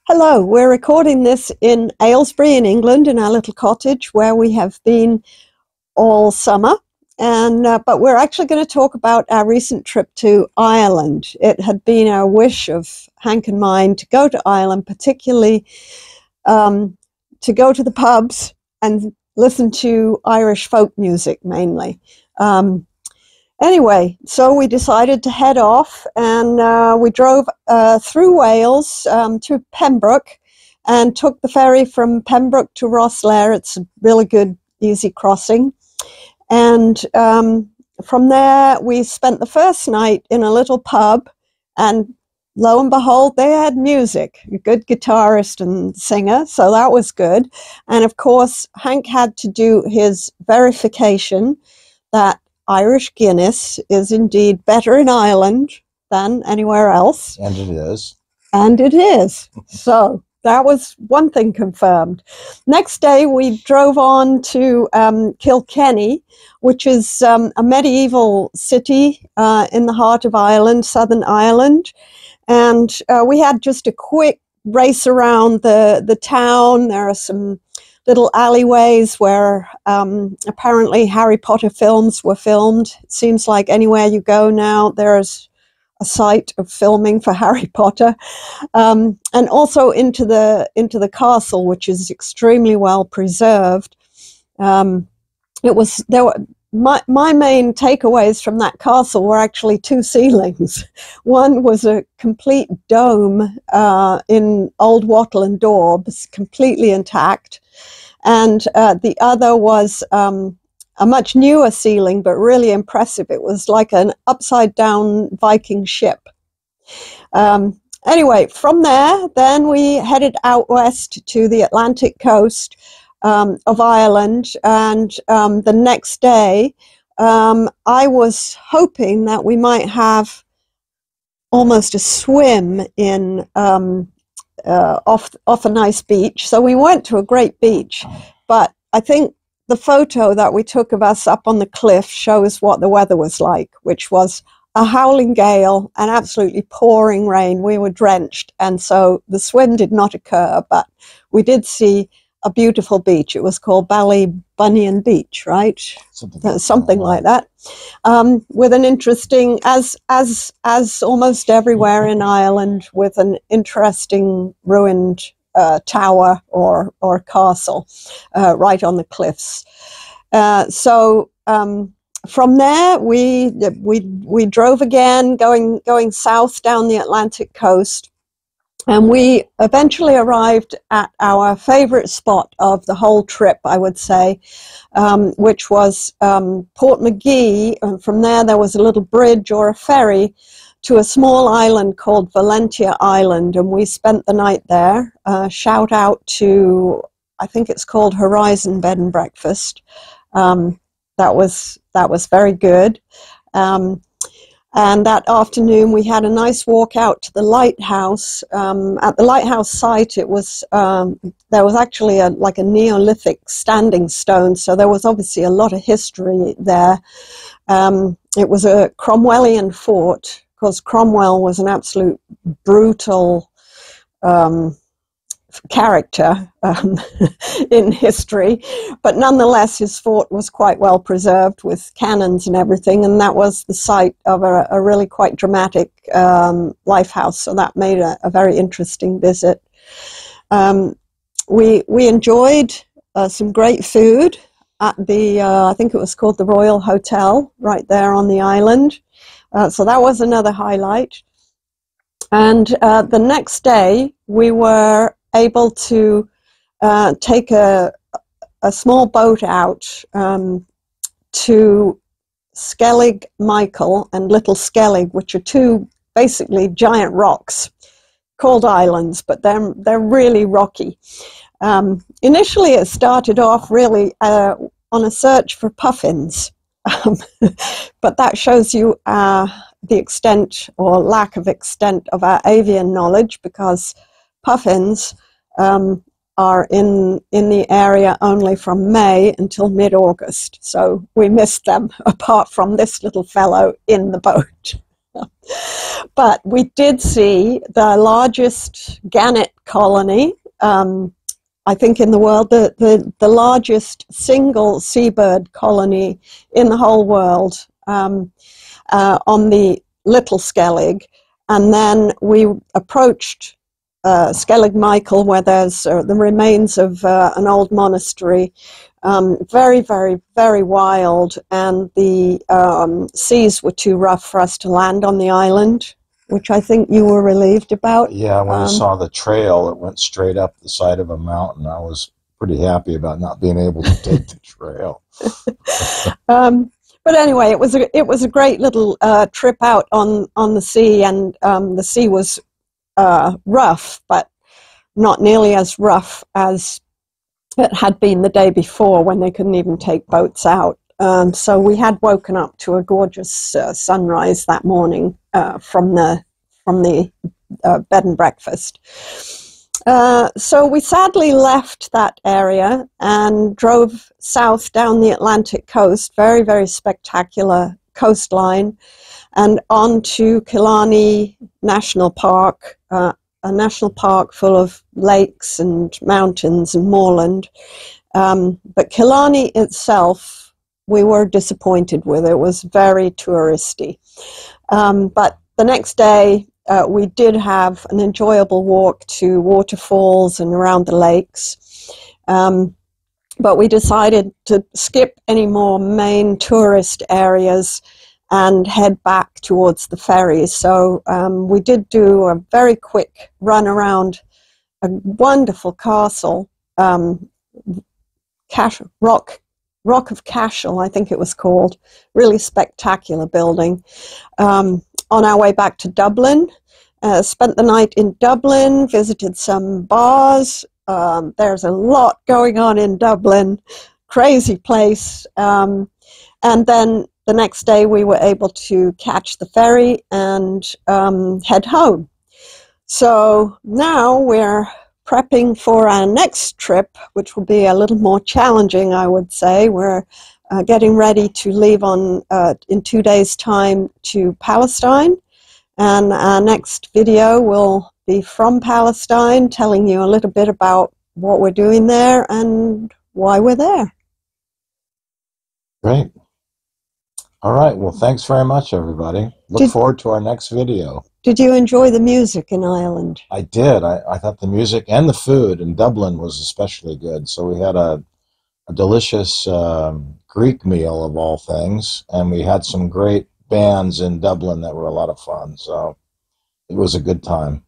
Hello, we're recording this in Aylesbury in England in our little cottage where we have been all summer. But we're actually going to talk about our recent trip to Ireland. It had been our wish of Hank and mine to go to Ireland, particularly to go to the pubs and listen to Irish folk music mainly. Anyway, so we decided to head off, and we drove through Wales to Pembroke and took the ferry from Pembroke to Rosslare. It's a really good, easy crossing. And from there, we spent the first night in a little pub, and lo and behold, they had music, a good guitarist and singer, so that was good. And of course, Hank had to do his verification that Irish Guinness is indeed better in Ireland than anywhere else. And it is. And it is. So that was one thing confirmed. Next day, we drove on to Kilkenny, which is a medieval city in the heart of Ireland, Southern Ireland. And we had just a quick race around the town. There are some little alleyways where apparently Harry Potter films were filmed. It seems like anywhere you go now, there's a site of filming for Harry Potter, and also into the castle, which is extremely well preserved. My main takeaways from that castle were actually two ceilings. One was a complete dome in old wattle and daubs, completely intact. And the other was a much newer ceiling, but really impressive. It was like an upside-down Viking ship. Anyway, from there, then we headed out west to the Atlantic coast of Ireland. And the next day, I was hoping that we might have almost a swim in off a nice beach. So we went to a great beach, but I think the photo that we took of us up on the cliff shows what the weather was like, which was a howling gale and absolutely pouring rain. We were drenched, and so the swim did not occur, but we did see a beautiful beach. It was called Ballybunion Beach, right? Something like that. With an interesting, as almost everywhere in Ireland, with an interesting ruined tower or castle right on the cliffs. So from there, we drove again, going south down the Atlantic coast. And we eventually arrived at our favorite spot of the whole trip, I would say, which was Portmagee. And from there was a little bridge or a ferry to a small island called Valentia Island. And we spent the night there. Shout out to, I think it's called Horizon Bed and Breakfast. That was very good. And that afternoon, we had a nice walk out to the lighthouse. At the lighthouse site, it was there was actually like a Neolithic standing stone, so there was obviously a lot of history there. It was a Cromwellian fort, because Cromwell was an absolute brutal character in history, but nonetheless his fort was quite well preserved with cannons and everything, and that was the site of a really quite dramatic lifehouse, so that made a very interesting visit. We enjoyed some great food at the I think it was called the Royal Hotel right there on the island, so that was another highlight. And the next day we were able to take a small boat out to Skellig Michael and Little Skellig, which are two basically giant rocks called islands, but they're really rocky. Initially, it started off really on a search for puffins, but that shows you the extent or lack of extent of our avian knowledge, because puffins are in the area only from May until mid-August, so we missed them apart from this little fellow in the boat. But we did see the largest gannet colony, I think in the world, the largest single seabird colony in the whole world, on the Little Skellig. And then we approached Skellig Michael, where there's the remains of an old monastery. Very, very, very wild, and the seas were too rough for us to land on the island, which I think you were relieved about. Yeah, when I saw the trail, it went straight up the side of a mountain. I was pretty happy about not being able to take the trail. But anyway, it was a great little trip out on the sea, and the sea was rough, but not nearly as rough as it had been the day before when they couldn't even take boats out. So we had woken up to a gorgeous sunrise that morning from the bed and breakfast. So we sadly left that area and drove south down the Atlantic coast, very, very spectacular coastline, and on to Killarney National Park, a national park full of lakes and mountains and moorland. But Killarney itself, we were disappointed with. It was very touristy. But the next day, we did have an enjoyable walk to waterfalls and around the lakes. But we decided to skip any more main tourist areas and head back towards the ferry. So we did do a very quick run around a wonderful castle, Rock of Cashel, I think it was called. Really spectacular building. On our way back to Dublin, spent the night in Dublin, visited some bars. There's a lot going on in Dublin, crazy place. And then the next day we were able to catch the ferry and head home. So now we're prepping for our next trip, which will be a little more challenging, I would say. We're getting ready to leave on in 2 days' time to Palestine. And our next video will be from Palestine, telling you a little bit about what we're doing there and why we're there. Great. All right. Well, thanks very much, everybody. Look forward to our next video. Did you enjoy the music in Ireland? I did. I thought the music and the food in Dublin was especially good. So we had a delicious Greek meal of all things, and we had some great bands in Dublin that were a lot of fun. So it was a good time.